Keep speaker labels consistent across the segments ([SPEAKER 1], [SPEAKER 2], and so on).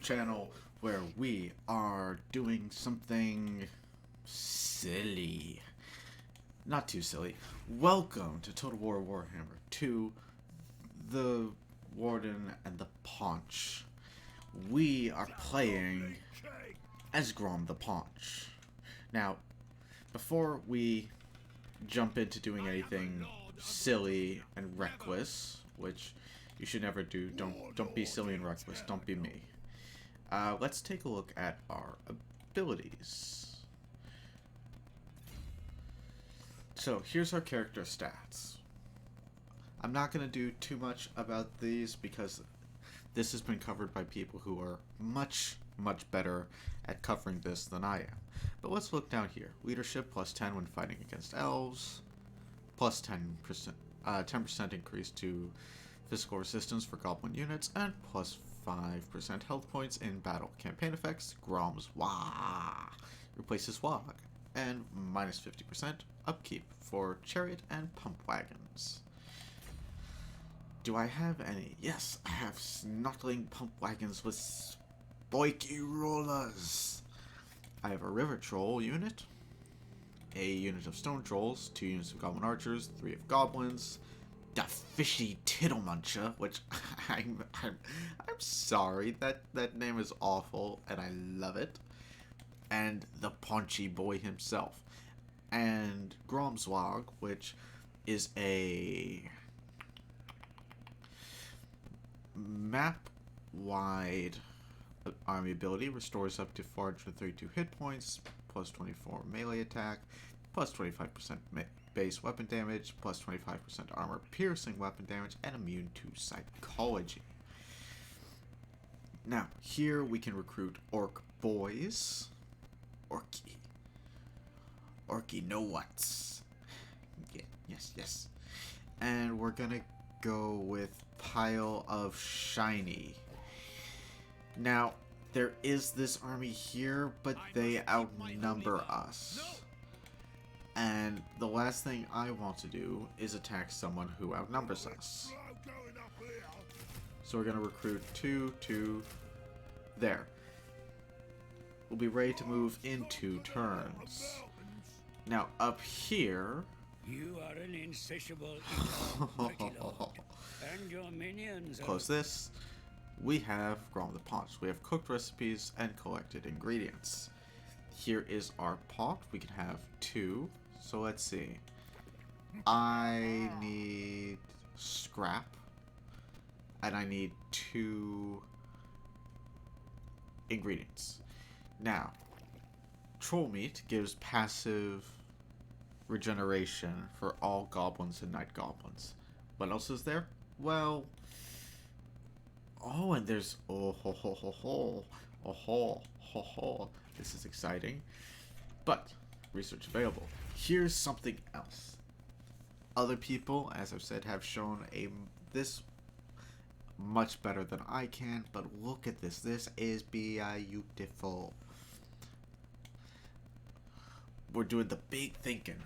[SPEAKER 1] channel where we are doing something silly. Not too silly. Welcome to Total War Warhammer 2, the Warden and the Paunch. We are playing as Grom the Paunch. Now, before we jump into doing anything silly and reckless, which you should never do, don't be silly and reckless, don't be me. Let's take a look at our abilities. So here's our character stats. I'm not going to do too much about these because this has been covered by people who are much better at covering this than I am. But let's look down here. Leadership plus 10 when fighting against elves, plus 10% increase to physical resistance for goblin units, and plus 5% health points in battle. Campaign effects: Grom's Wah replaces Wog, and minus 50% upkeep for chariot and pump wagons. Do I have any? Yes, I have snuggling pump wagons with spiky rollers. I have a river troll unit, a unit of stone trolls, 2 units of goblin archers, 3 of goblins, the fishy tittle muncher, which I'm sorry, that name is awful and I love it, and the paunchy boy himself, and Gromswag, which is a map-wide army ability, restores up to 432 hit points, plus 24 melee attack, plus 25% base weapon damage, plus 25% armor piercing weapon damage, and immune to psychology. Now, here we can recruit orc boys. Orky know what's. Yeah, yes. And we're gonna go with Pile of Shiny. Now, there is this army here, but they outnumber us. And the last thing I want to do is attack someone who outnumbers us. So we're going to recruit 2 there. We'll be ready to move in 2 turns. Now, up here...
[SPEAKER 2] You are an insatiable and your minions
[SPEAKER 1] close this. We have Grom the Paunch. We have cooked recipes and collected ingredients. Here is our pot. We can have 2. So let's see. I need scrap. And I need 2 ingredients. Now, troll meat gives passive regeneration for all goblins and night goblins. What else is there? Well... Oh, and there's... Oh, ho, ho, ho, ho. Oh, ho, ho, ho. This is exciting. But, research available. Here's something else. Other people, as I've said, have shown this much better than I can, but look at this. This is beautiful. We're doing the big thinking.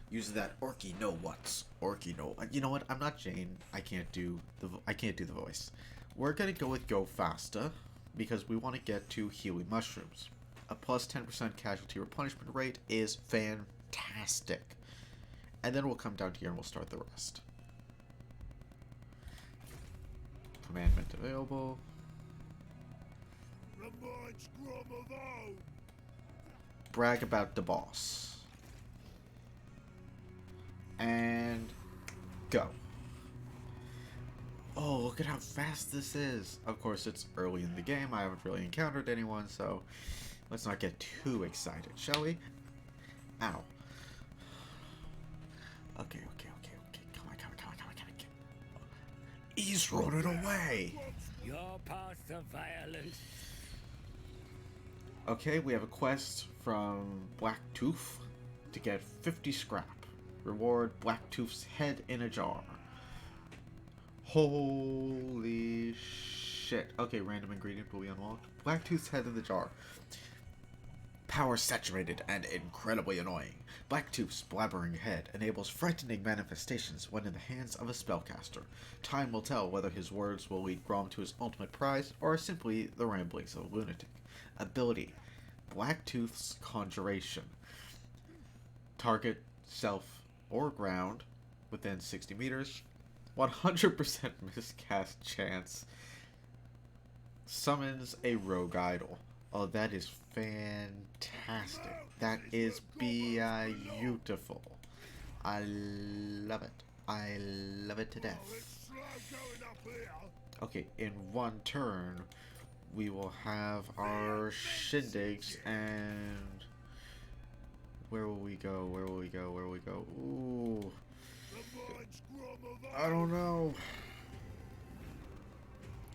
[SPEAKER 1] Using that orky know what's. Orky know. You know what? I'm not Jane. I can't do the voice. We're gonna go with Go Faster because we want to get to Healing Mushrooms. A plus 10% casualty replenishment rate is fantastic. And then we'll come down here and we'll start the rest. Commandment available. Brag about the boss. And go. Oh, look at how fast this is. Of course, it's early in the game. I haven't really encountered anyone, so let's not get too excited, shall we? Ow. Okay. Come on. He's running away.
[SPEAKER 2] Your path of violence.
[SPEAKER 1] Okay, we have a quest from Blacktooth to get 50 scrap. Reward Blacktooth's head in a jar. Holy shit. Okay, random ingredient will be unlocked. Blacktooth's head in the jar. Power saturated and incredibly annoying. Blacktooth's blabbering head enables frightening manifestations when in the hands of a spellcaster. Time will tell whether his words will lead Grom to his ultimate prize or are simply the ramblings of a lunatic. Ability: Blacktooth's Conjuration. Target, self, or ground within 60 meters. 100% miscast chance. Summons a rogue idol. Oh, that is fantastic. That is beautiful. I love it. I love it to death. Okay, in one turn, we will have our shindigs, and where will we go? Where will we go? Where will we go? Ooh. I don't know.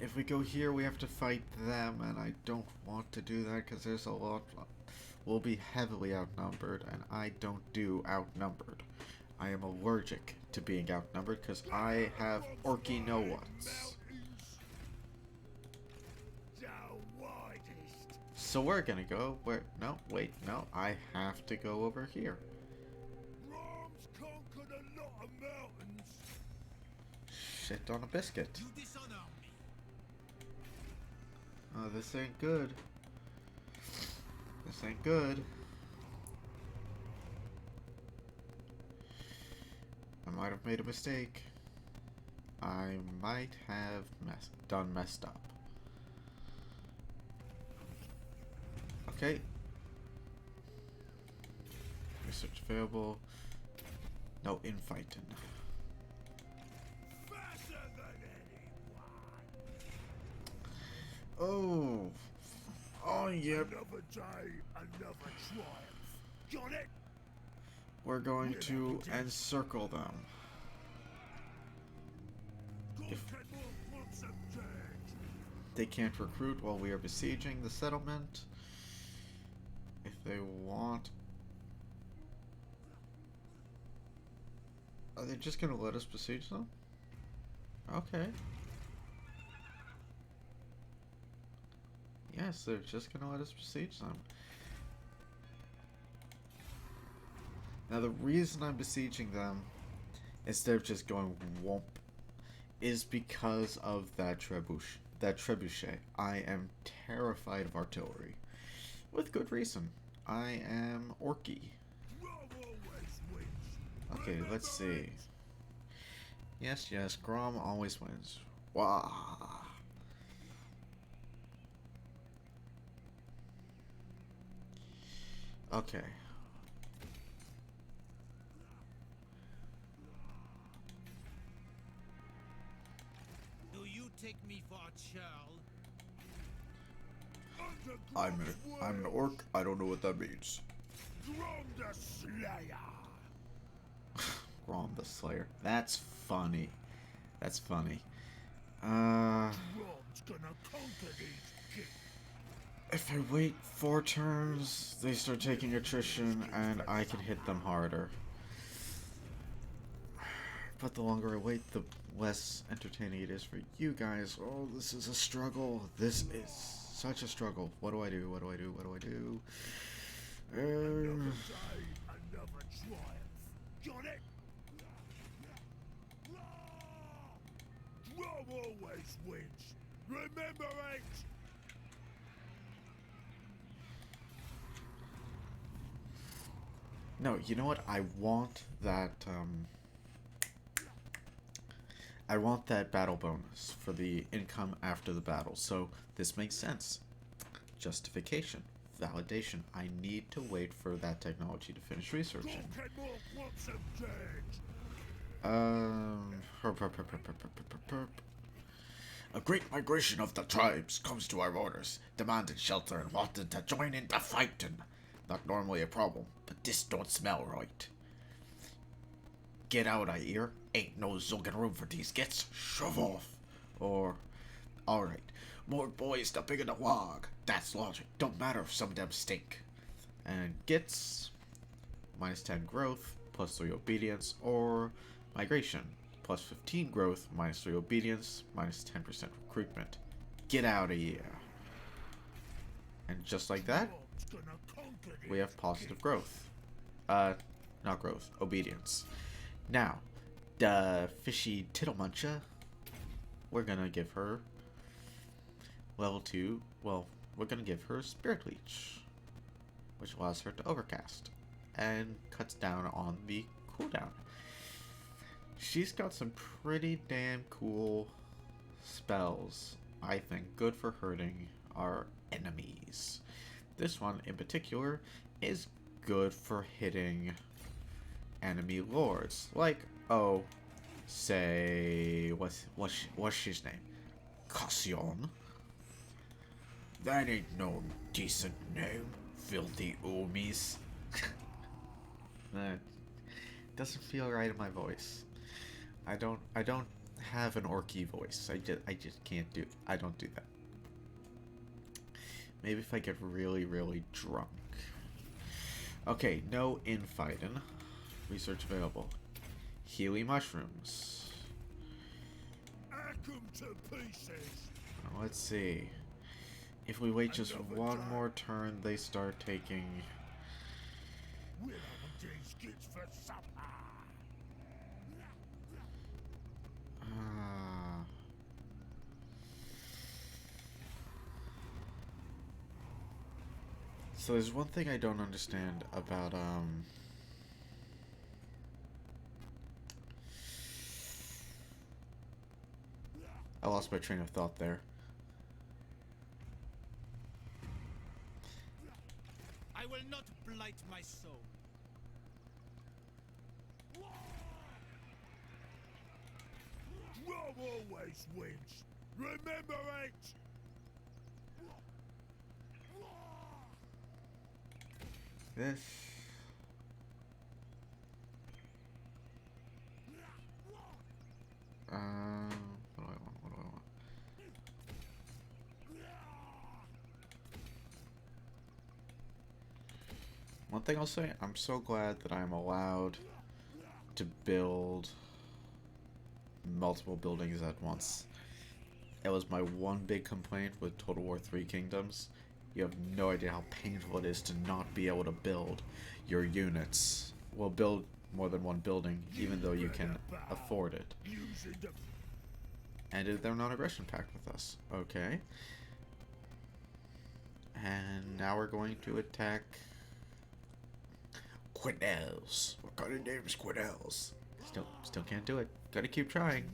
[SPEAKER 1] If we go here, we have to fight them, and I don't want to do that because there's a lot. We'll be heavily outnumbered, and I don't do outnumbered. I am allergic to being outnumbered because I have orky no-ones. So we're gonna go where? No, wait, no. I have to go over here. Shit on a biscuit. Oh, this ain't good. This ain't good. I might have made a mistake. I might have messed up. Okay. Research available. No infighting. Oh. Oh, yep.
[SPEAKER 3] Another day, another triumph. Got it?
[SPEAKER 1] We're going to encircle them. If they can't recruit while we are besieging the settlement, if they want... Are they just going to let us besiege them? Okay. Yes, they're just going to let us besiege them. Now, the reason I'm besieging them, instead of just going whomp, is because of that trebuchet. I am terrified of artillery. With good reason. I am orky. Okay, let's see. Yes, yes, Grom always wins. Wah! Okay.
[SPEAKER 4] Do you take me for a churl?
[SPEAKER 1] I'm an orc. I don't know what that means.
[SPEAKER 3] Grom the Slayer.
[SPEAKER 1] Grom the Slayer. That's funny. That's funny.
[SPEAKER 3] Grom's gonna conquer these kids.
[SPEAKER 1] If I wait 4 turns, they start taking attrition, and I can hit them harder. But the longer I wait, the less entertaining it is for you guys. Oh, this is a struggle. This is such a struggle. What do I do? What do I do? What do I do?
[SPEAKER 3] Another day, another triumph. Got it? Grom always wins. Remember it.
[SPEAKER 1] No, you know what? I want that, I want that battle bonus for the income after the battle, so this makes sense. Justification. Validation. I need to wait for that technology to finish researching. Herp, herp, herp, herp, herp, herp, herp, herp. A great migration of the tribes comes to our orders, demanded shelter and wanted to join in the fighting. Not normally a problem, but this don't smell right. Get out, I hear. Ain't no zogging room for these gets. Shove off. Or, alright. More boys the bigger the log. That's logic. Don't matter if some of them stink. And gets minus 10 growth, plus 3 obedience, or migration, plus 15 growth, minus 3 obedience, minus 10% recruitment. Get out of here. And just like that,
[SPEAKER 3] What's gonna conquer
[SPEAKER 1] we have positive growth. Not growth, obedience. Now, the fishy tittle muncher, we're gonna give her level 2. Well, we're gonna give her Spirit Leech, which allows her to overcast and cuts down on the cooldown. She's got some pretty damn cool spells, I think, good for hurting our enemies. This one in particular is good for hitting enemy lords, like, oh, say, what's his name? Caution. That ain't no decent name, filthy oomies. That doesn't feel right in my voice. I don't have an orky voice. I just can't do. I don't do that. Maybe if I get really, really drunk. Okay, no infighting. Research available. Healy mushrooms.
[SPEAKER 3] Hack 'em to pieces.
[SPEAKER 1] Let's see. If we wait just one more turn, they start taking.
[SPEAKER 3] We'll have these kids for supper.
[SPEAKER 1] So there's one thing I don't understand about I lost my train of thought there.
[SPEAKER 4] I will not blight my soul.
[SPEAKER 3] Grom always wins. Remember it.
[SPEAKER 1] This. What do I want? What do I want? One thing I'll say, I'm so glad that I'm allowed to build multiple buildings at once. It was my one big complaint with Total War 3 Kingdoms. You have no idea how painful it is to not be able to build your units. Well, build more than one building, even though you can afford it. And they're non-aggression pact with us. Okay. And now we're going to attack Quinnell's. What kind of name's Quinnell's? Still can't do it. Gotta keep trying.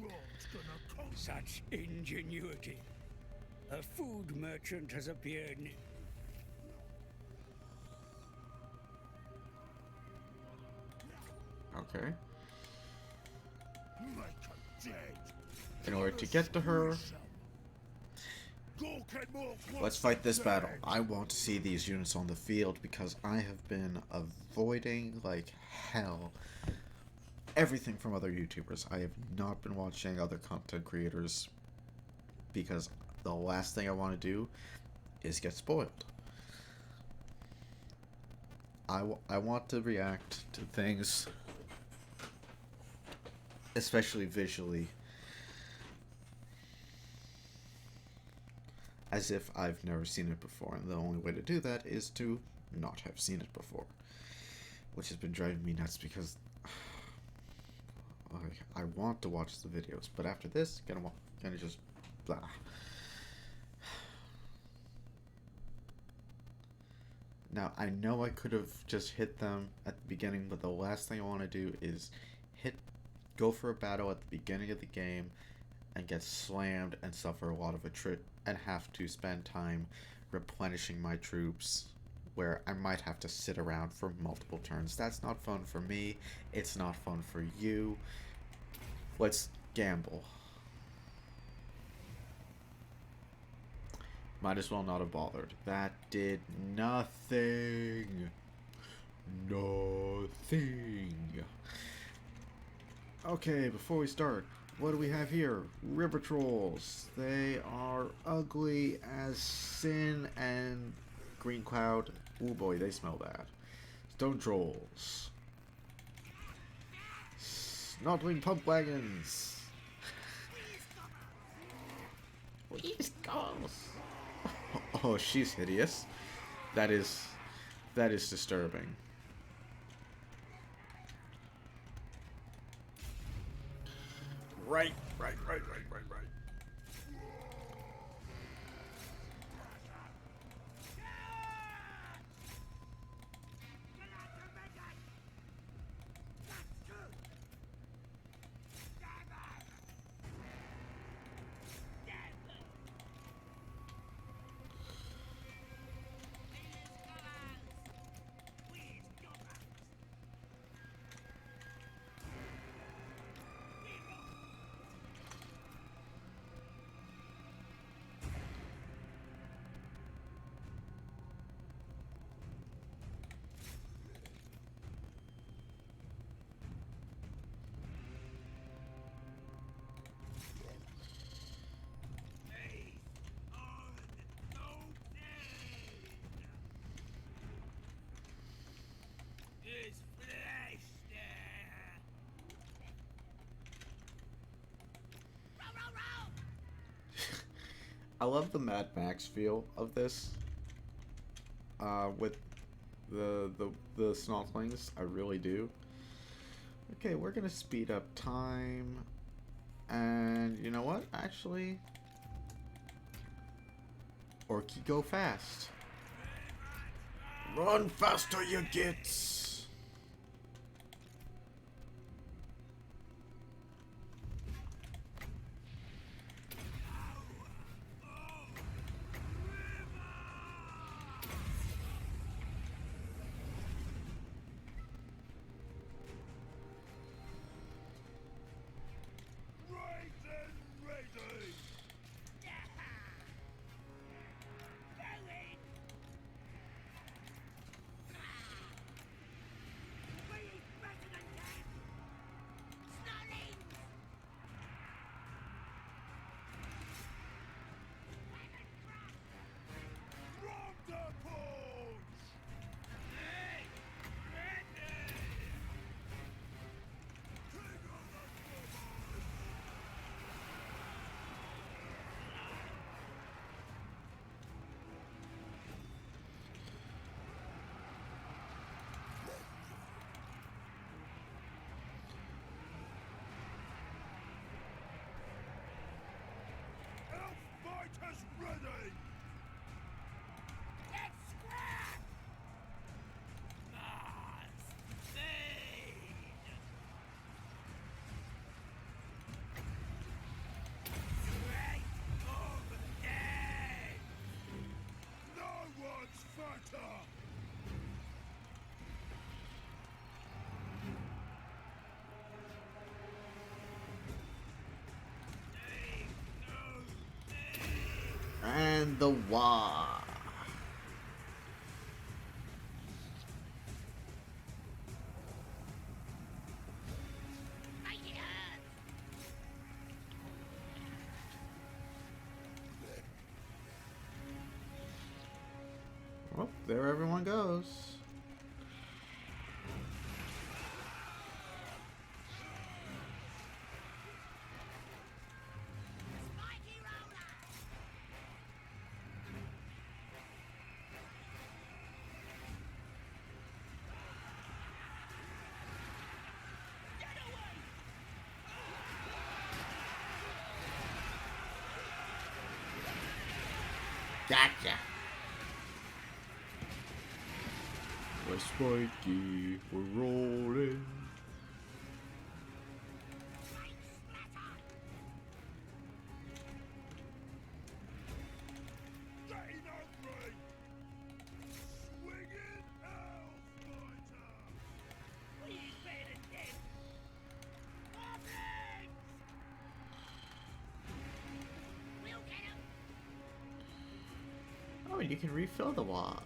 [SPEAKER 2] Such ingenuity. A food merchant has appeared.
[SPEAKER 1] Okay. In order to get to her, let's fight this battle. I want to see these units on the field because I have been avoiding like hell everything from other YouTubers. I have not been watching other content creators because the last thing I want to do is get spoiled. I want to react to things, especially visually, as if I've never seen it before, and the only way to do that is to not have seen it before, which has been driving me nuts because I want to watch the videos, but after this, gonna just blah. Now, I know I could have just hit them at the beginning, but the last thing I want to do is go for a battle at the beginning of the game and get slammed and suffer a lot of attrit and have to spend time replenishing my troops where I might have to sit around for multiple turns. That's not fun for me. It's not fun for you. Let's gamble. Might as well not have bothered. That did nothing. Nothing. Okay, before we start, what do we have here? River trolls. They are ugly as sin and green cloud. Oh boy, they smell bad. Stone trolls. Snottling pump wagons. Please go. Oh, she's hideous. That is That is disturbing. Right. I love the Mad Max feel of this. With the snorkelings, I really do. Okay, we're gonna speed up time, and you know what? Actually, Orky go fast. Run faster, you gits! And the wah. Well, there everyone goes. Gotcha. We're spiky, we're rolling. Oh, you can refill the wall.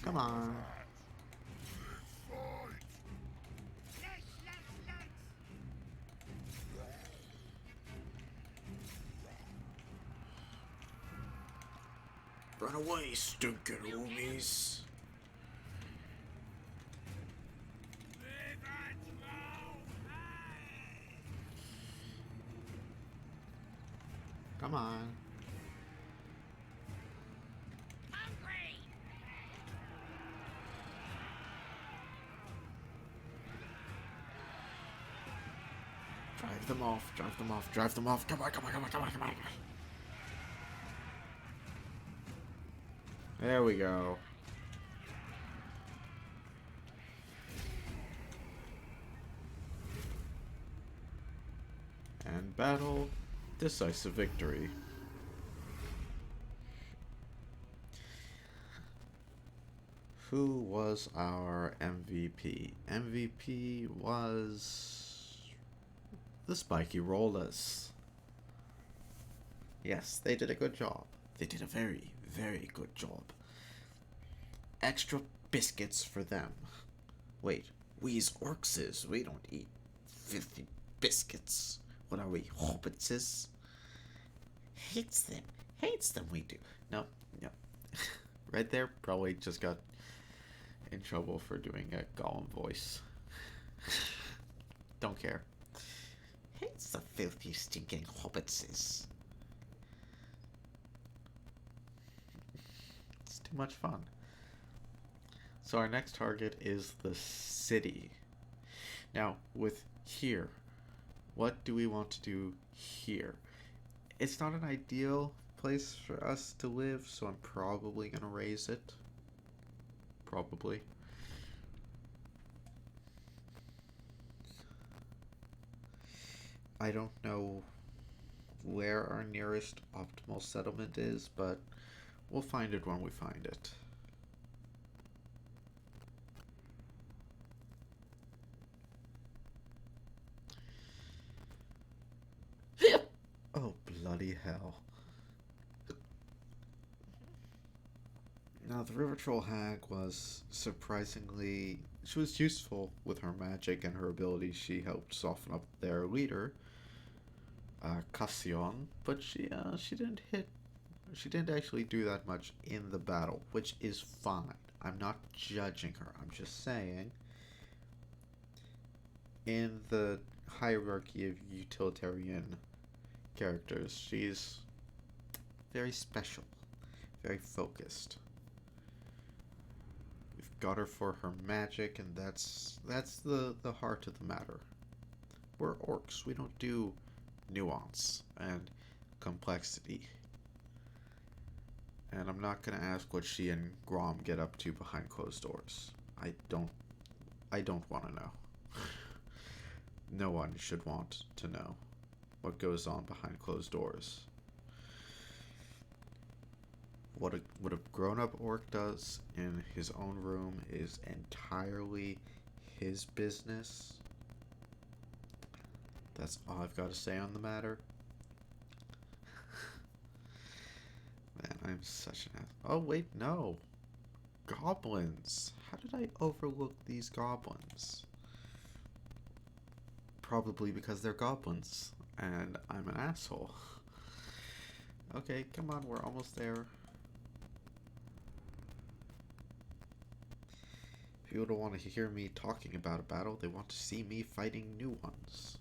[SPEAKER 1] Come on. Run away, stinking homies. Come on. Drive them off, drive them off, drive them off. Come on, come on, come on, come on, come on. There we go. And battle, decisive victory. Who was our MVP? MVP was the Spiky Rollers. Yes, they did a good job. They did a very, very good job. Extra biscuits for them. Wait, we's orcses. We don't eat filthy biscuits. What are we, hobbitses? Hates them. Hates them, we do. No, no. Right there, probably just got in trouble for doing a Gollum voice. Don't care. Hates the filthy, stinking hobbitses. It's too much fun. So our next target is the city. Now, with here, what do we want to do here? It's not an ideal place for us to live, so I'm probably gonna raise it. Probably. I don't know where our nearest optimal settlement is, but we'll find it when we find it. Oh, bloody hell. Now, the River Troll Hag was surprisingly... She was useful with her magic and her ability. She helped soften up their leader, Cassion, but she didn't hit... She didn't actually do that much in the battle, which is fine. I'm not judging her. I'm just saying, in the hierarchy of utilitarian characters, she's very special, very focused. We've got her for her magic, and that's the heart of the matter. We're orcs. We don't do nuance and complexity. And I'm not gonna ask what she and Grom get up to behind closed doors. I don't want to know. No one should want to know what goes on behind closed doors. What a grown-up orc does in his own room is entirely his business. That's all I've got to say on the matter. Man, I'm such an ass. Oh wait, no. Goblins. How did I overlook these goblins? Probably because they're goblins, and I'm an asshole. Okay, come on, we're almost there. People don't want to hear me talking about a battle, they want to see me fighting new ones.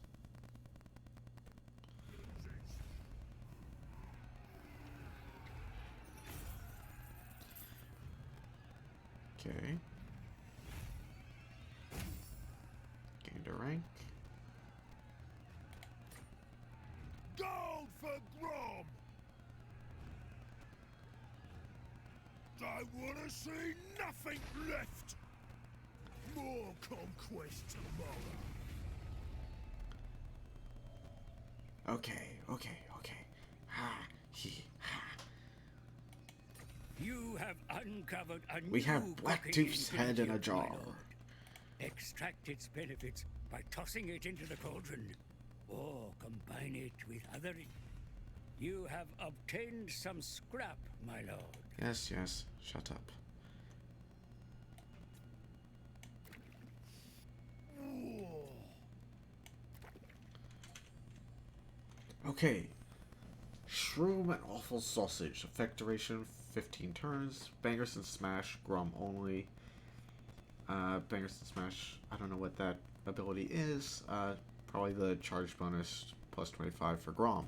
[SPEAKER 1] Okay. Gained a rank.
[SPEAKER 3] Gold for Grom! I want to see nothing left! More conquest tomorrow.
[SPEAKER 1] Okay. Ha, he, ha.
[SPEAKER 2] You have uncovered a
[SPEAKER 1] We
[SPEAKER 2] new
[SPEAKER 1] have
[SPEAKER 2] cooking
[SPEAKER 1] Blacktooth's head in a
[SPEAKER 2] ingredient, my
[SPEAKER 1] jar.
[SPEAKER 2] lord. Extract its benefits by tossing it into the cauldron, or combine it with other. You have obtained some scrap, my lord.
[SPEAKER 1] Yes, shut up. Okay. Shroom and Awful Sausage. Effect duration 15 turns. Bangers and Smash. Grom only. Bangers and Smash. I don't know what that ability is. Probably the charge bonus plus 25 for Grom.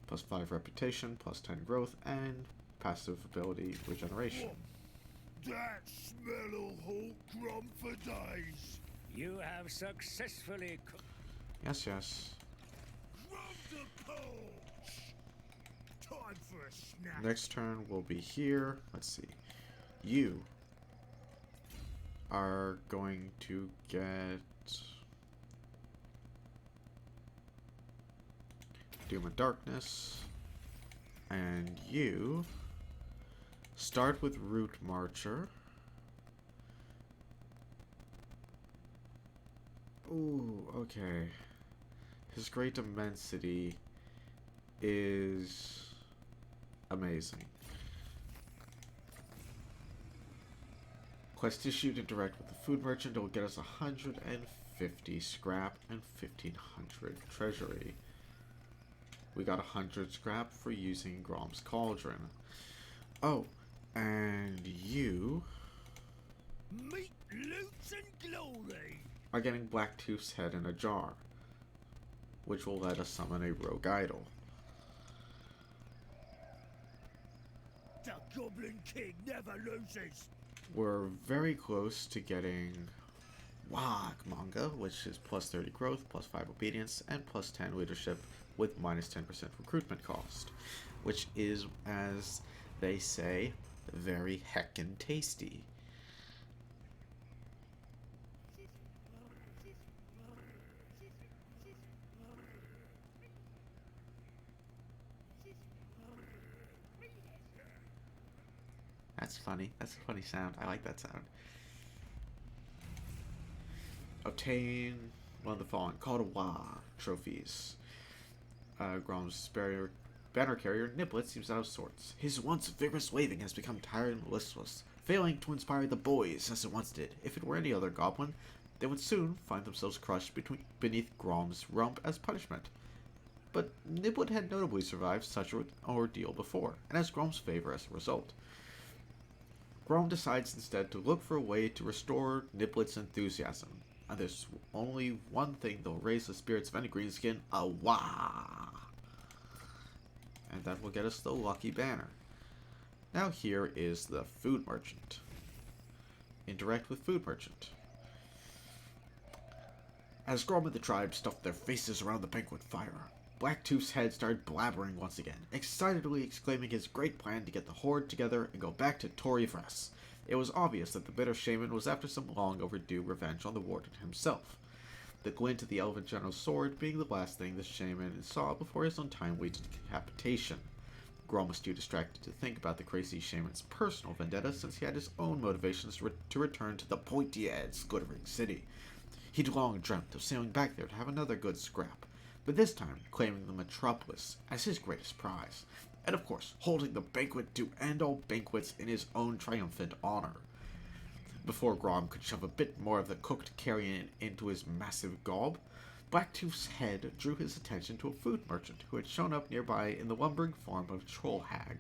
[SPEAKER 1] Plus 5 reputation. Plus 10 growth. And passive ability regeneration.
[SPEAKER 3] That smell'll hold Grom for days.
[SPEAKER 2] You have successfully
[SPEAKER 1] Yes, yes.
[SPEAKER 3] Grom to Paunch. Time for a snack.
[SPEAKER 1] Next turn will be here. Let's see. You are going to get Doom and Darkness. And you start with Root Marcher. Ooh, okay. His Great Immensity is amazing. Quest issued and direct with the Food Merchant will get us 150 scrap and 1500 treasury. We got 100 scrap for using Grom's Cauldron. Oh, and you
[SPEAKER 3] Meat, loots, and glory.
[SPEAKER 1] are getting Blacktooth's head in a jar, which will let us summon a rogue idol.
[SPEAKER 3] The Goblin King never loses.
[SPEAKER 1] We're very close to getting Manga, which is plus 30 growth, plus 5 obedience, and plus 10 leadership with minus 10% recruitment cost, which is, as they say, very heckin' tasty. That's funny. That's a funny sound. I like that sound. Obtain one of the following Call to Wa trophies. Grom's banner carrier, Niblet, seems out of sorts. His once vigorous waving has become tired and listless, failing to inspire the boys as it once did. If it were any other goblin, they would soon find themselves crushed beneath Grom's rump as punishment. But Niblet had notably survived such an ordeal before, and has Grom's favor as a result. Grom decides instead to look for a way to restore Niblet's enthusiasm. And there's only one thing that'll raise the spirits of any greenskin, a Wah! And that will get us the lucky banner. Now here is the Food Merchant. Interact with Food Merchant. As Grom and the tribe stuffed their faces around the banquet fire, Blacktooth's head started blabbering once again, excitedly exclaiming his great plan to get the horde together and go back to Torivres. It was obvious that the bitter shaman was after some long overdue revenge on the warden himself. The glint of the elven general's sword being the last thing the shaman saw before his untimely decapitation. Grom was too distracted to think about the crazy shaman's personal vendetta, since he had his own motivations to return to the pointy-edged glittering city. He'd long dreamt of sailing back there to have another good scrap, but this time claiming the metropolis as his greatest prize, and of course holding the banquet to end all banquets in his own triumphant honor. Before Grom could shove a bit more of the cooked carrion into his massive gob, Blacktooth's head drew his attention to a food merchant who had shown up nearby in the lumbering form of a troll hag.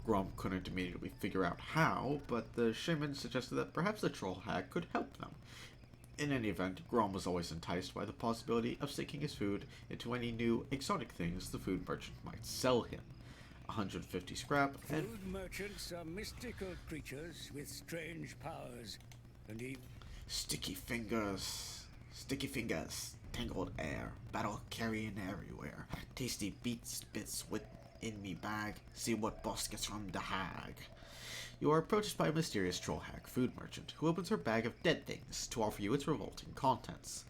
[SPEAKER 1] Grom couldn't immediately figure out how, but the shaman suggested that perhaps the troll hag could help them. In any event, Grom was always enticed by the possibility of sinking his food into any new exotic things the food merchant might sell him. 150 scrap and...
[SPEAKER 2] Food merchants are mystical creatures with strange powers, and even...
[SPEAKER 1] Sticky fingers, tangled air, battle carrying everywhere. Tasty beats bits within me bag, see what boss gets from the hag. You are approached by a mysterious troll hag food merchant, who opens her bag of dead things to offer you its revolting contents.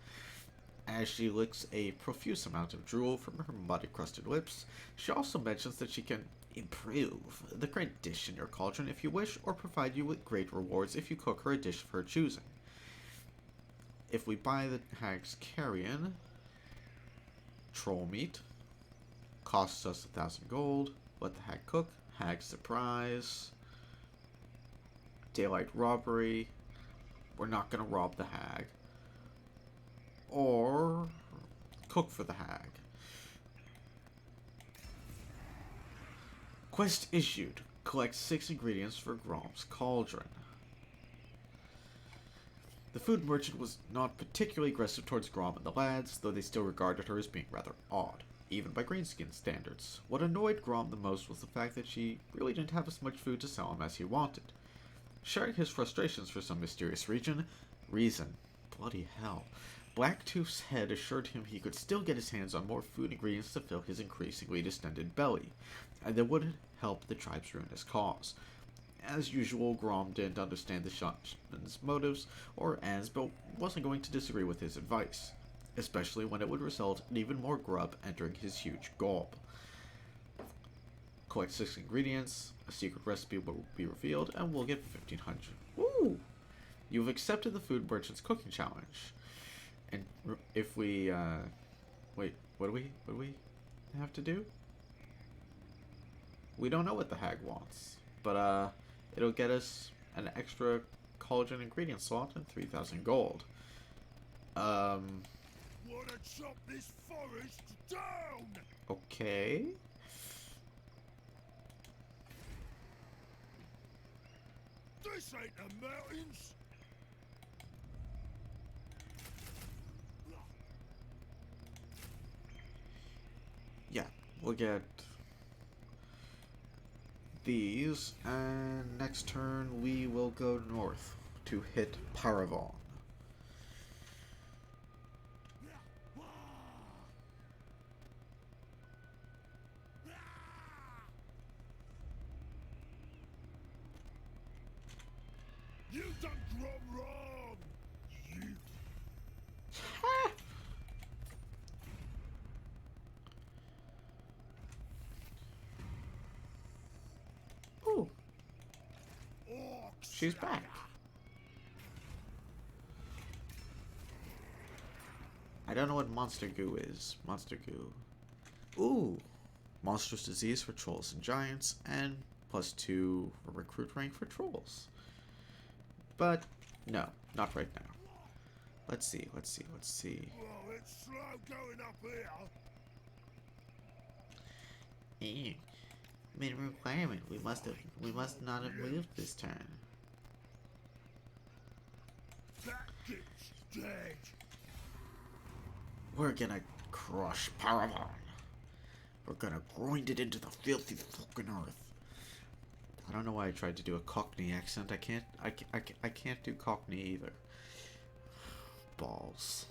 [SPEAKER 1] As she licks a profuse amount of drool from her mud-encrusted lips, she also mentions that she can improve the current dish in your cauldron if you wish, or provide you with great rewards if you cook her a dish of her choosing. If we buy the hag's carrion, troll meat, costs us 1,000 gold, let the hag cook, hag surprise, daylight robbery, we're not going to rob the hag, or cook for the hag. Quest issued. Collect 6 ingredients for Grom's cauldron. The food merchant was not particularly aggressive towards Grom and the lads, though they still regarded her as being rather odd, even by Greenskin standards. What annoyed Grom the most was the fact that she really didn't have as much food to sell him as he wanted. Sharing his frustrations for some mysterious reason, bloody hell, Blacktooth's head assured him he could still get his hands on more food ingredients to fill his increasingly distended belly, and that would help the tribe's ruinous cause. As usual, Grom didn't understand the shaman's motives or ends, but wasn't going to disagree with his advice, especially when it would result in even more grub entering his huge gob. Collect 6 ingredients, a secret recipe will be revealed, and we'll get 1500. Woo! You've accepted the food merchant's cooking challenge. And if we, wait, what do we have to do? We don't know what the hag wants, but, it'll get us an extra cauldron ingredient slot and 3,000 gold.
[SPEAKER 3] Wanna chop this forest down?
[SPEAKER 1] Okay.
[SPEAKER 3] This ain't the mountains.
[SPEAKER 1] Yeah, we'll get these, and next turn we will go north to hit Paravon.
[SPEAKER 3] You done Grom wrong. You.
[SPEAKER 1] Ooh,
[SPEAKER 3] Orcs.
[SPEAKER 1] she's back. I don't know what monster goo is. Monster goo. Ooh, monstrous disease for trolls and giants, and +2 recruit rank for trolls. But no, not right now. Let's see.
[SPEAKER 3] Well, it's slow going up here.
[SPEAKER 1] Minimum requirement. We must not have moved this turn.
[SPEAKER 3] That ditch dead.
[SPEAKER 1] We're gonna crush Paravon. We're gonna grind it into the filthy fucking earth. I don't know why I tried to do a Cockney accent. I can't do Cockney either. Balls.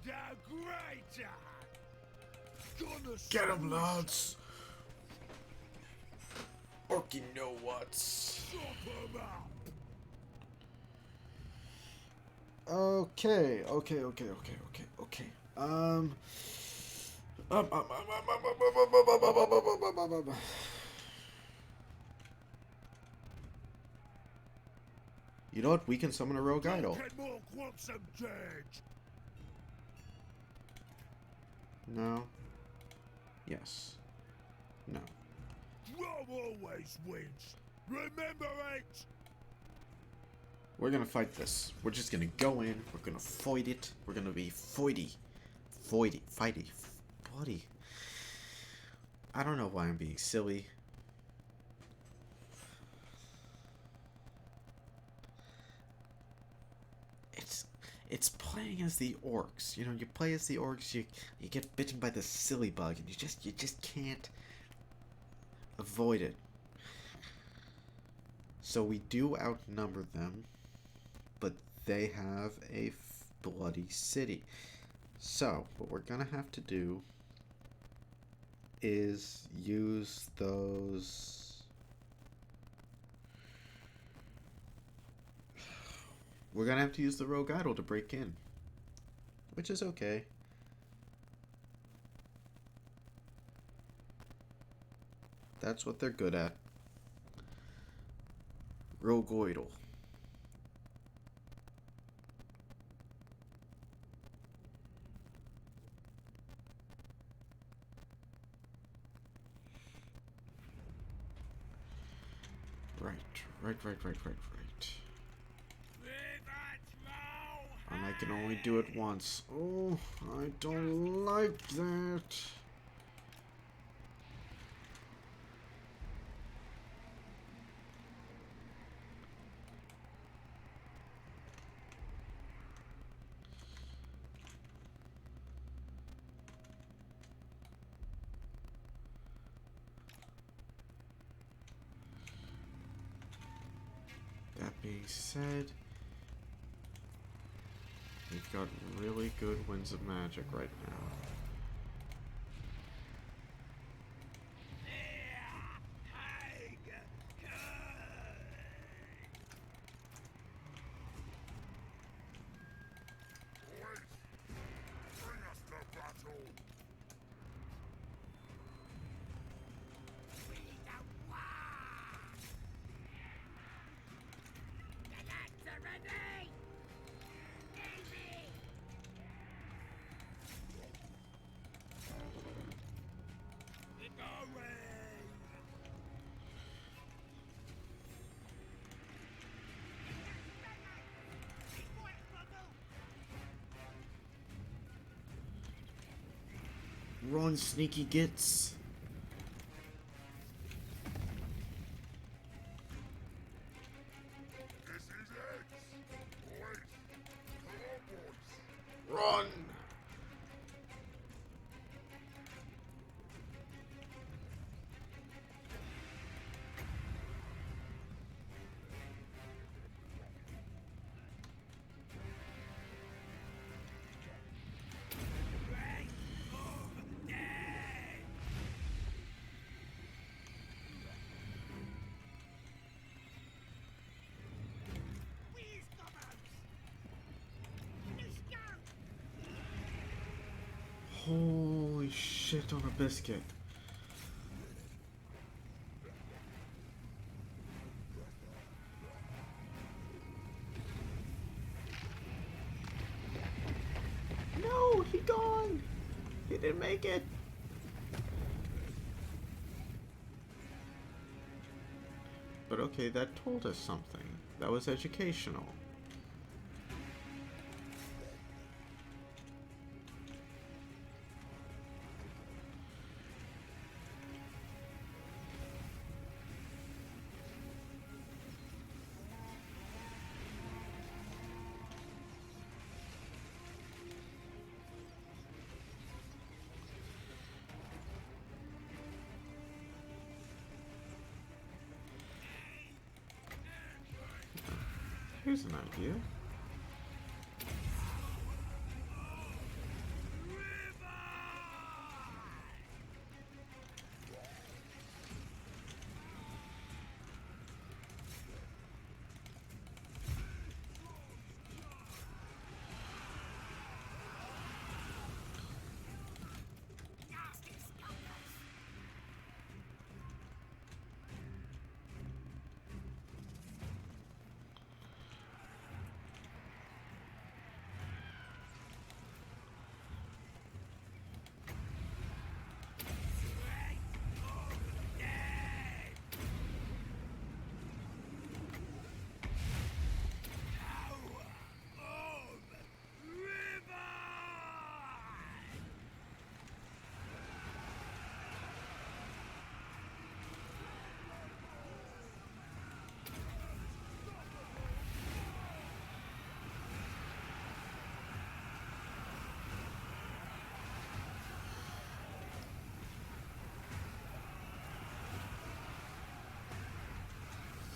[SPEAKER 3] The greater. Gonna
[SPEAKER 1] Get him, lads! Or you know what?
[SPEAKER 3] chop 'em up.
[SPEAKER 1] Okay. You know what? We can summon a rogue idol.
[SPEAKER 3] More want some dead.
[SPEAKER 1] No. Yes. No.
[SPEAKER 3] Grom always wins. Remember it.
[SPEAKER 1] We're gonna fight this. We're just gonna go in. We're gonna fight it. We're gonna be fighty. Bloody. I don't know why I'm being silly. It's playing as the orcs. You know, you play as the orcs, you get bitten by the silly bug, and you just can't avoid it. So we do outnumber them, but they have a bloody city. So what we're gonna have to do is use those. We're gonna have to use the rogue idol to break in, which is okay. That's what they're good at. Rogue idol. Right. And I can only do it once. Oh, I don't like that. That being said, we've got really good winds of magic right now. Run, sneaky gits. Run! Holy shit on a biscuit. No, he gone. He didn't make it. But okay, that told us something. That was educational. Here's an idea.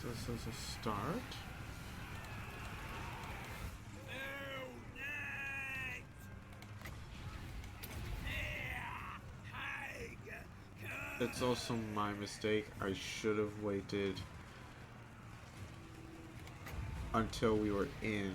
[SPEAKER 1] So this is a start. It's also my mistake. I should have waited until we were in.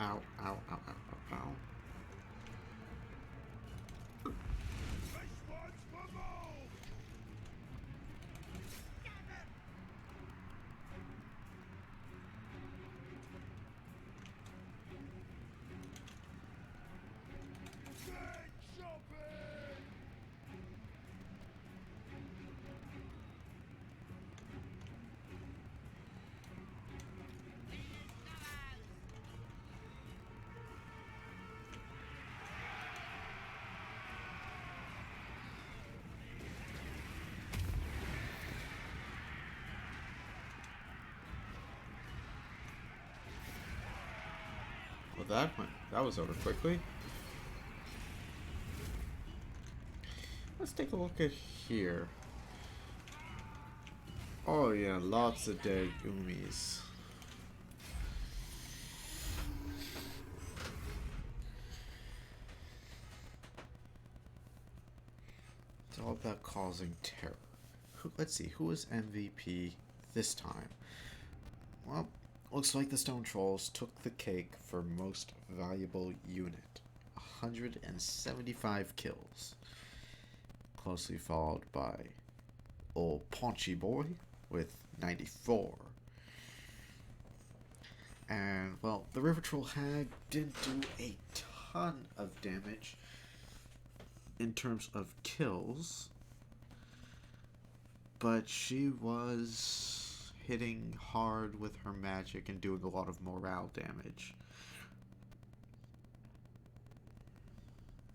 [SPEAKER 1] ow, ow, ow, ow, ow, ow.
[SPEAKER 3] This one's for more! Get shopping!
[SPEAKER 1] Well, that was over quickly. Let's take a look at here. Oh yeah, lots of dead Umis. It's all about causing terror. Let's see, who was MVP this time? Well, looks like the Stone Trolls took the cake for most valuable unit. 175 kills. Closely followed by old Paunchy Boy with 94. And, well, the River Troll Hag didn't do a ton of damage in terms of kills, but she was hitting hard with her magic and doing a lot of morale damage.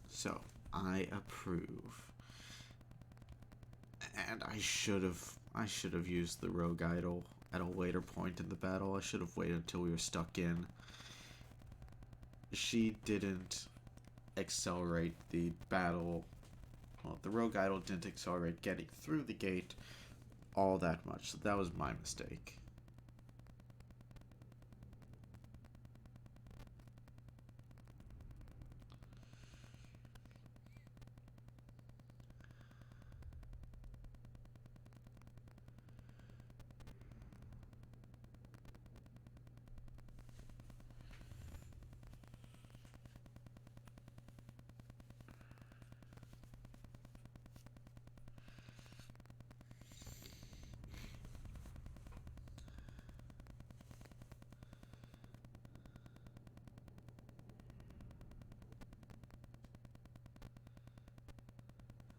[SPEAKER 1] So, I approve. And I should have used the Rogue Idol at a later point in the battle. I should have waited until we were stuck in. She didn't accelerate the battle. Well, the Rogue Idol didn't accelerate getting through the gate all that much. So that was my mistake.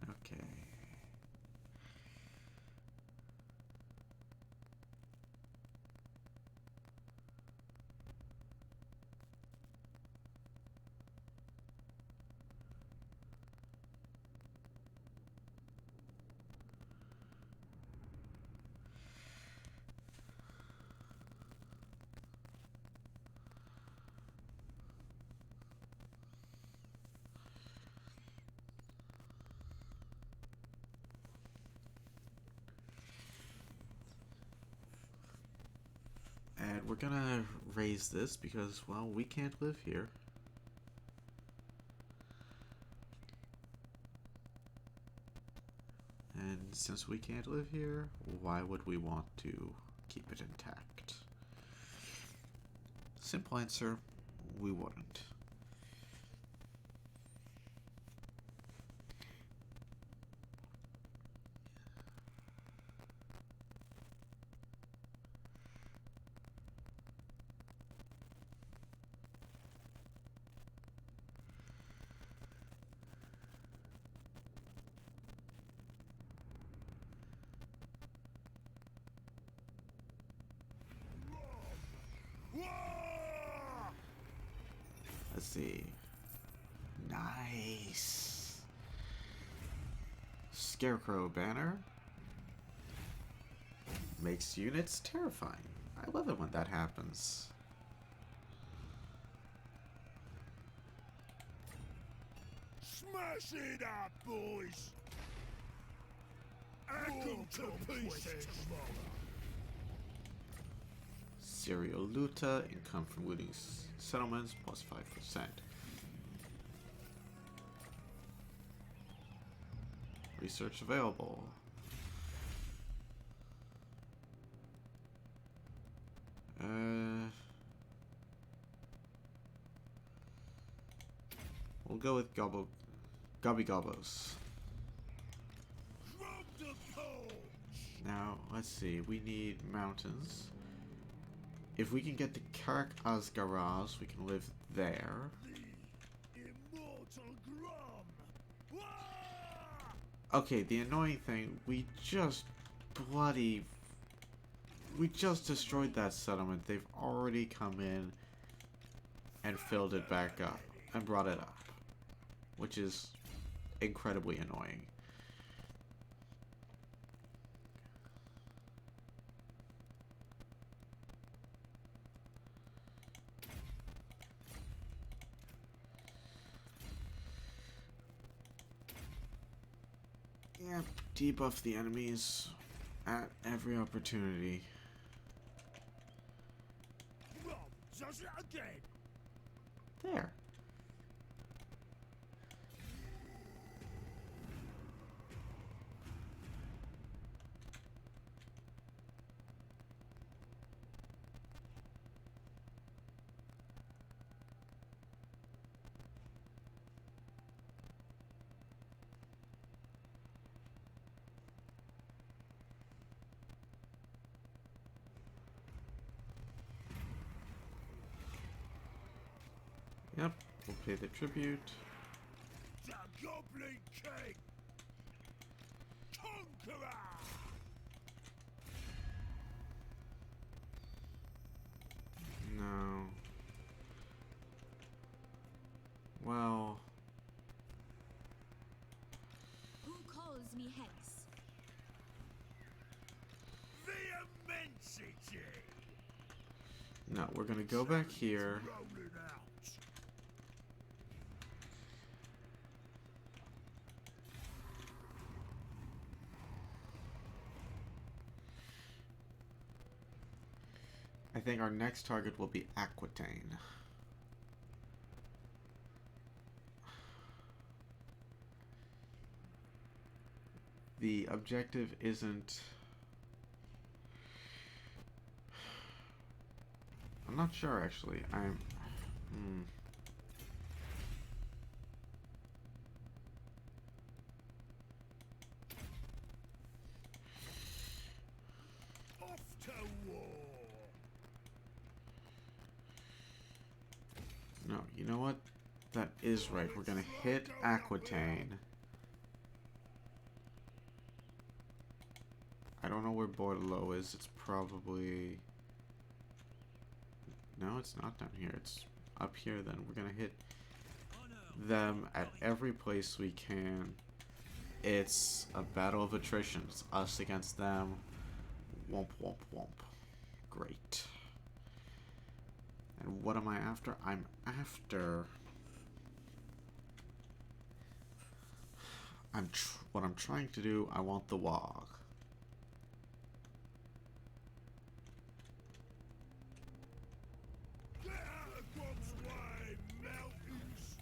[SPEAKER 1] Okay. And we're gonna raise this because, well, we can't live here. And since we can't live here, why would we want to keep it intact? Simple answer, we wouldn't. Let's see. Nice. Scarecrow banner. Makes units terrifying. I love it when that happens.
[SPEAKER 3] Smash it up, boys! Hack 'em to pieces!
[SPEAKER 1] Serial Luta, income from looting settlements, plus 5%. Research available. We'll go with Gobbo, Gobby Gobbos.
[SPEAKER 3] From the Paunch!
[SPEAKER 1] Now, let's see. We need mountains. If we can get to Karak Asgaraz, we can live there.
[SPEAKER 3] The immortal Grom! Wah!
[SPEAKER 1] Okay, the annoying thing, we just destroyed that settlement. They've already come in and filled it back up and brought it up, which is incredibly annoying. Yeah, debuff the enemies at every opportunity.
[SPEAKER 3] Grom does it again!
[SPEAKER 1] There. Yep, we'll pay the tribute.
[SPEAKER 3] The Goblin King! Conqueror!
[SPEAKER 1] No. Well,
[SPEAKER 5] Who calls me hence?
[SPEAKER 3] The immensity!
[SPEAKER 1] no, we're gonna go back here.
[SPEAKER 3] Rolling out.
[SPEAKER 1] I think our next target will be Aquitaine. The objective isn't... I'm not sure, actually.
[SPEAKER 3] Off to war!
[SPEAKER 1] No, you know what? That is right. We're gonna hit Aquitaine. I don't know where Bordelot is. It's probably... No, it's not down here. It's up here then. We're gonna hit them at every place we can. It's a battle of attrition. It's us against them. Womp, womp, womp. Great. And what am I after? I'm after... what I'm trying to do, I want the Wog.
[SPEAKER 3] Get out of Grom's way, mountains!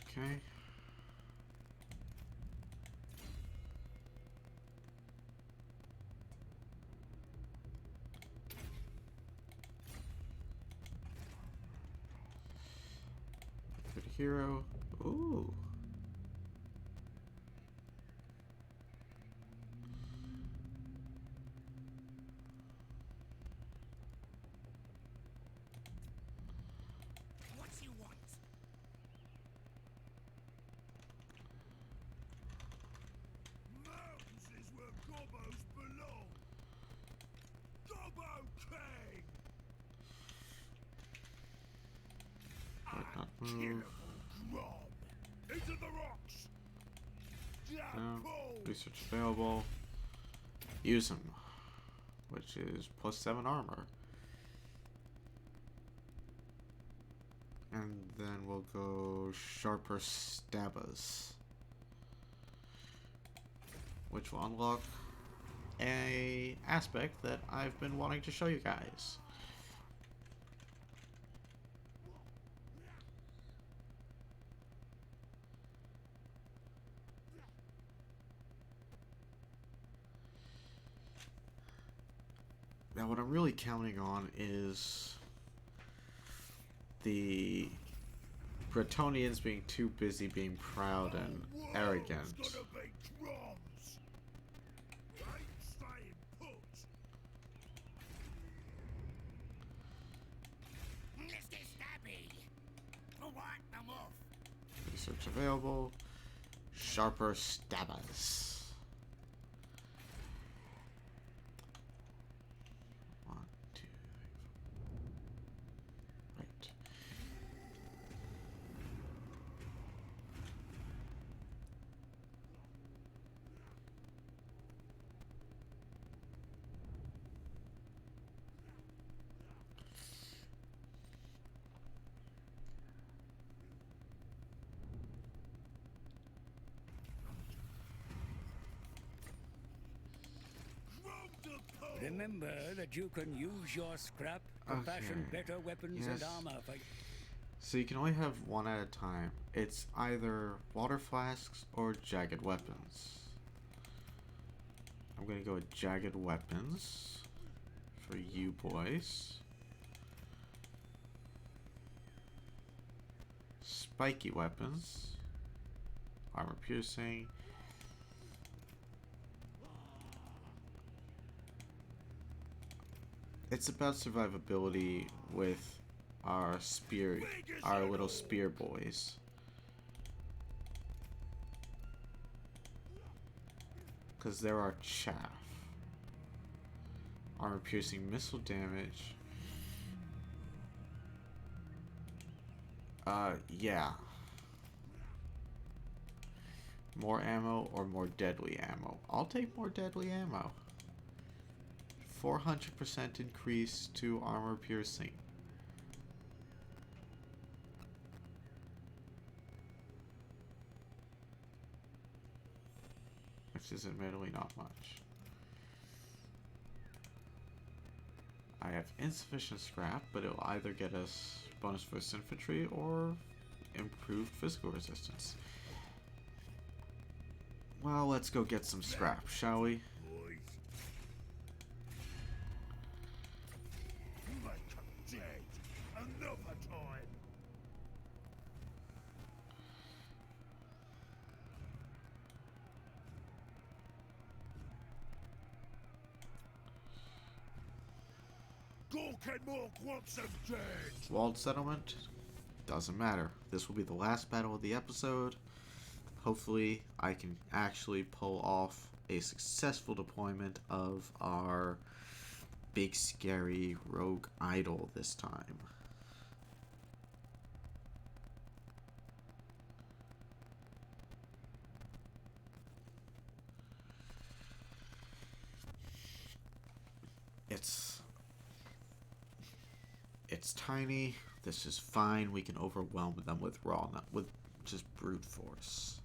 [SPEAKER 1] Okay. Good hero. Ooh.
[SPEAKER 4] What you want?
[SPEAKER 3] Mountains is where Gobbos belong! Gobbo King!
[SPEAKER 1] Not move.
[SPEAKER 3] Unkillable Grom! Into the rocks!
[SPEAKER 1] No.
[SPEAKER 3] Pull!
[SPEAKER 1] Research available. Use him. Which is +7 armor. And then we'll go Sharper Stabbers. Which will unlock a aspect that I've been wanting to show you guys. Now, what I'm really counting on is the Bretonians being too busy being proud and arrogant.
[SPEAKER 3] It's gonna be drums. Ain't staying put.
[SPEAKER 2] Mr. Stabby! For what? I'm off.
[SPEAKER 1] Research available. Sharper stabbers. One, two, three, four. Right.
[SPEAKER 2] Remember that you can use your scrap to fashion
[SPEAKER 1] Okay.
[SPEAKER 2] better weapons
[SPEAKER 1] Yes.
[SPEAKER 2] and armor for...
[SPEAKER 1] So you can only have one at a time. It's either water flasks or jagged weapons. I'm gonna go with jagged weapons for you boys. Spiky weapons. Armor piercing. It's about survivability with our little spear boys. Because there are chaff. Armor piercing missile damage. Yeah. More ammo or more deadly ammo? I'll take more deadly ammo. 400% increase to armor piercing. Which is admittedly not much. I have insufficient scrap, but it'll either get us bonus first infantry or improved physical resistance. Well, let's go get some scrap, shall we?
[SPEAKER 3] Boys. Make 'em dead. Another time. Gork and Mork wants them dead.
[SPEAKER 1] Walled settlement? Doesn't matter. This will be the last battle of the episode. Hopefully, I can actually pull off a successful deployment of our big scary rogue idol this time. It's tiny. This is fine. We can overwhelm them with raw, not with just brute force.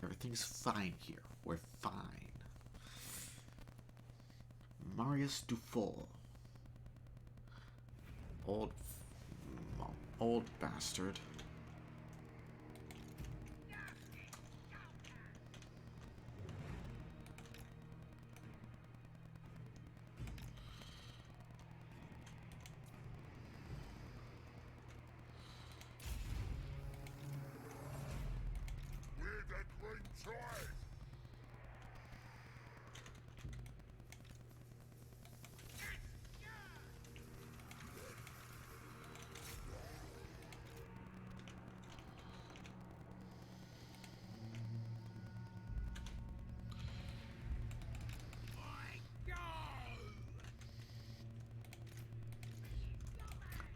[SPEAKER 1] Everything's fine here. We're fine. Marius Dufour. Old bastard.
[SPEAKER 3] We're the green tide.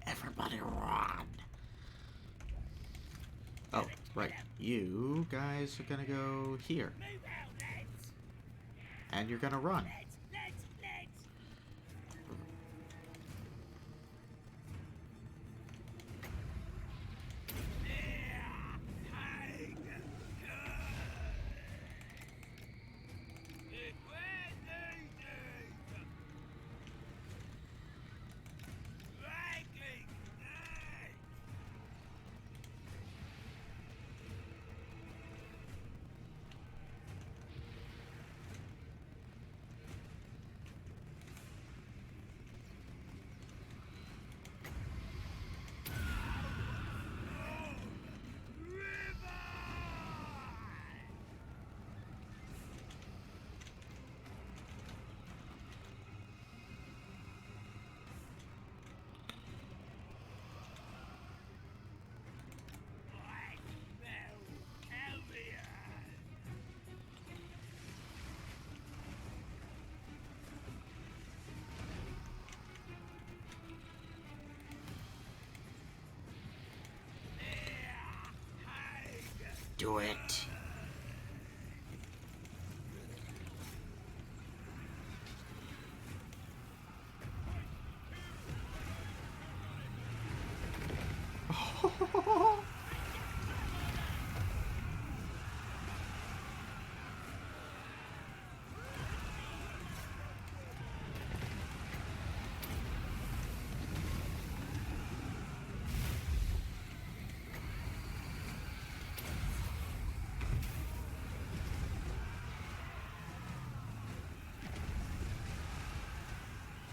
[SPEAKER 1] Everybody run! Oh, right. You guys are gonna go here.
[SPEAKER 2] Move out, lads!
[SPEAKER 1] And you're gonna run.
[SPEAKER 2] Lads!
[SPEAKER 1] Do it.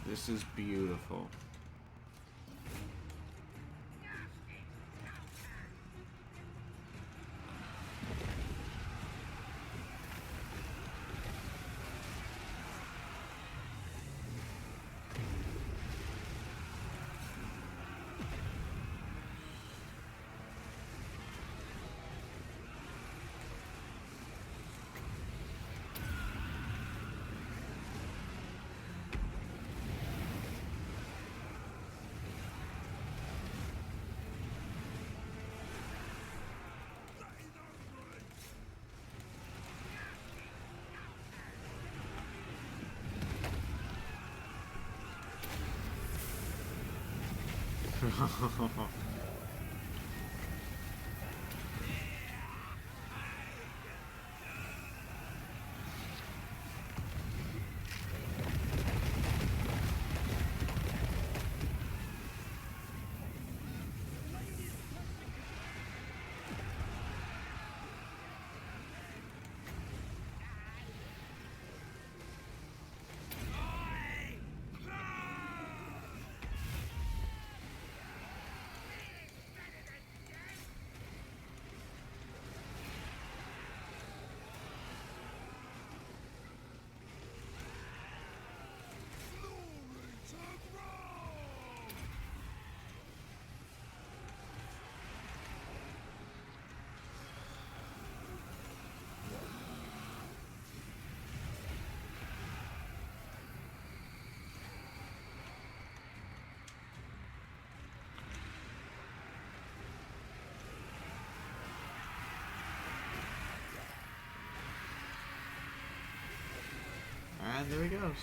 [SPEAKER 1] This is beautiful. And there he goes.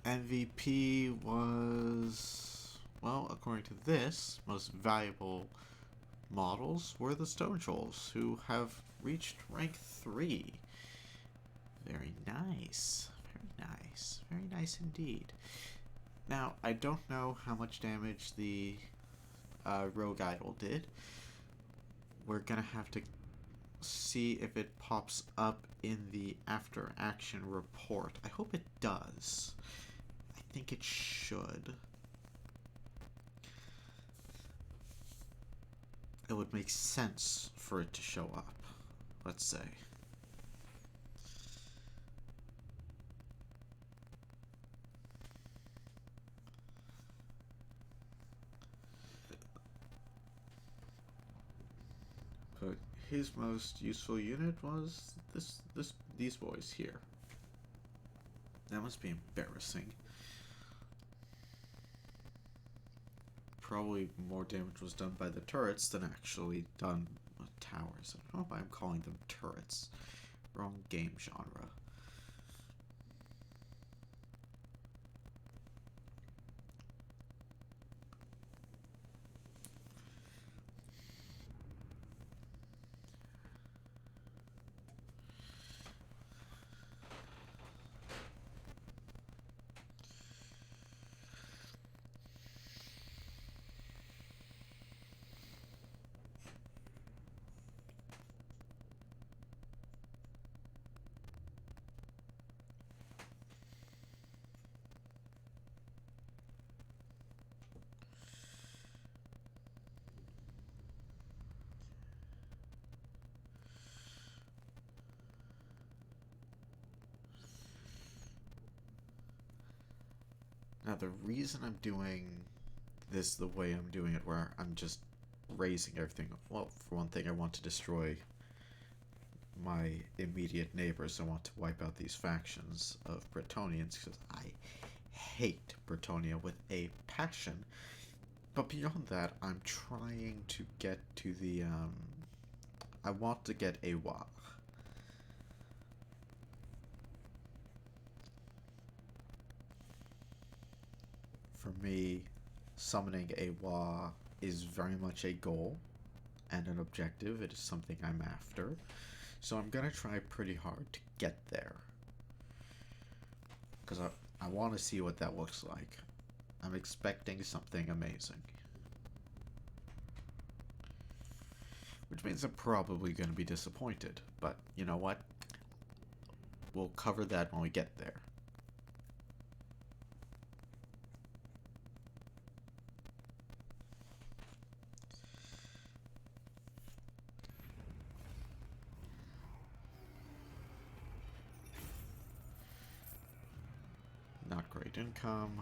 [SPEAKER 1] MVP was, well, according to this, most valuable models were the Stone Trolls, who have reached rank 3. Very nice. Very nice. Very nice indeed. Now, I don't know how much damage the Rogue Idol did. We're gonna have to see if it pops up in the after action report. I hope it does. I think it should. It would make sense for it to show up, let's say. But his most useful unit was these boys here. That must be embarrassing. Probably more damage was done by the turrets than actually done with towers. I don't know why I'm calling them turrets. Wrong game genre. Now, the reason I'm doing this the way I'm doing it, where I'm just raising everything, well, for one thing, I want to destroy my immediate neighbors. I want to wipe out these factions of Bretonnians because I hate Bretonia with a passion. But beyond that, I'm trying to get to the, I want to get a WA. For me, summoning a WA is very much a goal and an objective. It is something I'm after. So I'm gonna try pretty hard to get there. Because I want to see what that looks like. I'm expecting something amazing. Which means I'm probably going to be disappointed. But you know what? We'll cover that when we get there. Not great income.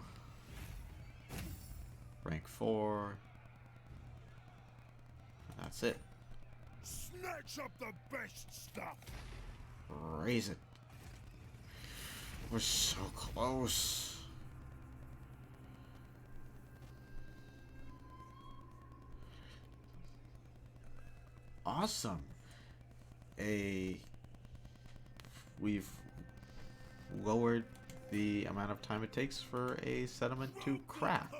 [SPEAKER 1] Rank 4. And that's it.
[SPEAKER 3] Snatch up the best stuff.
[SPEAKER 1] Raise it. We're so close. Awesome. We've lowered the amount of time it takes for a settlement to crack.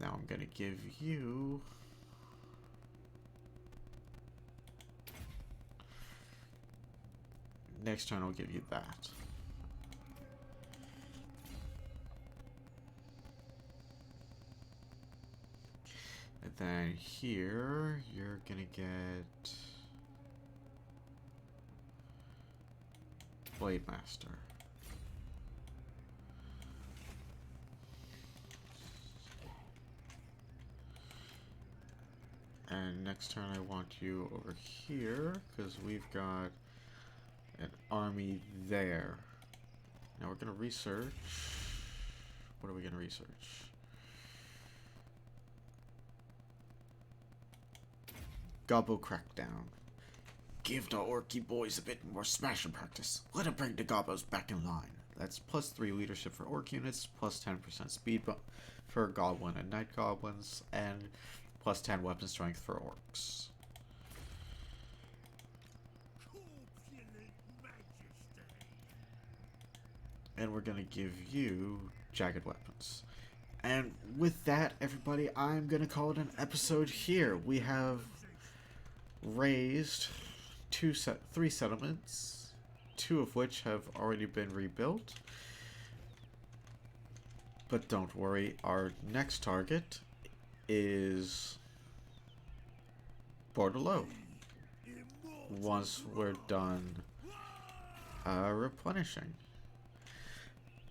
[SPEAKER 1] Now I'm gonna give you next turn I'll give you that. And then here you're gonna get Blade Master. And next turn I want you over here, because we've got an army there. Now we're going to research. What are we going to research? Gobbo Crackdown. Give the Orky boys a bit more smashing practice. Let them bring the Gobbos back in line. That's +3 leadership for Orc units, +10% speed for Goblin and Night Goblins, and +10 weapon strength for Orcs. And we're gonna give you jagged weapons. And with that, everybody, I'm gonna call it an episode here. We have raised 3 settlements, 2 of which have already been rebuilt. But don't worry, our next target is Bordelot. Once we're done replenishing.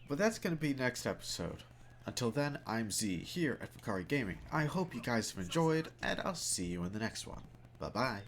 [SPEAKER 1] But that's going to be next episode. Until then, I'm Z here at Vucari-Gaming. I hope you guys have enjoyed, and I'll see you in the next one. Bye-bye.